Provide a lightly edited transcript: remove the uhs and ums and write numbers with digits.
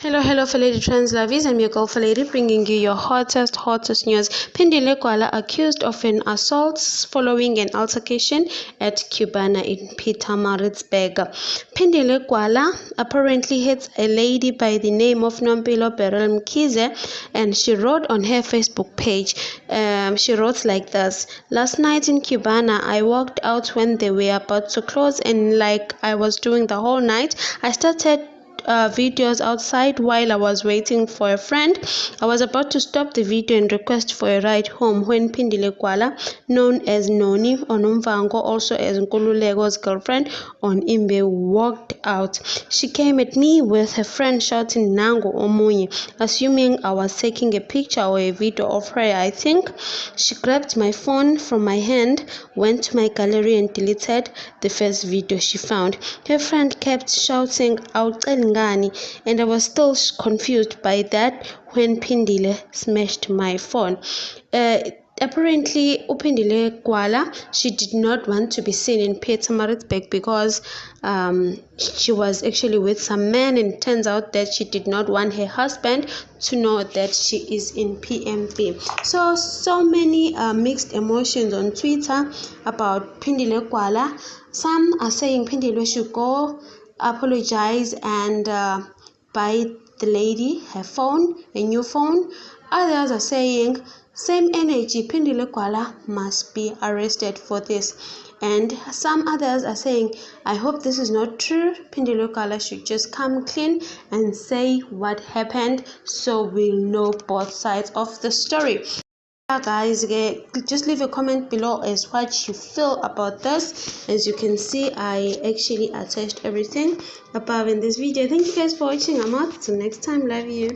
Hello, Lady Trans Lovies. I'm your girl Lady, bringing you your hottest news. Phindile Gwala accused of an assault following an altercation at Cubana in Pietermaritzburg. Phindile Gwala apparently hit a lady by the name of Nompilo Beryl Mkhize, and she wrote on her Facebook page. She wrote like this: "Last night in Cubana, I walked out when they were about to close, and like I was doing the whole night, I started videos outside while I was waiting for a friend. I was about to stop the video and request for a ride home when Phindile Gwala, known as Noni Onomvango, also as Nkululego's girlfriend on Imbe, walked out. She came at me with her friend shouting Nango Omunye, assuming I was taking a picture or a video of her, I think. She grabbed my phone from my hand, went to my gallery and deleted the first video she found. Her friend kept shouting out and I was still confused by that when Phindile smashed my phone." Apparently, Phindile Gwala, she did not want to be seen in Pietermaritzburg because she was actually with some man, and it turns out that she did not want her husband to know that she is in PMP. So many mixed emotions on Twitter about Phindile Gwala. Some are saying Phindile should go apologize and buy the lady her phone, a new phone. Others are saying same energy, Phindile Gwala must be arrested for this. And some others are saying, I hope this is not true. Phindile Gwala should just come clean and say what happened so we'll know both sides of the story. Guys, just leave a comment below as what you feel about this. As you can see, I actually attached everything above in this video. Thank you guys for watching. I'm out till next time. Love you.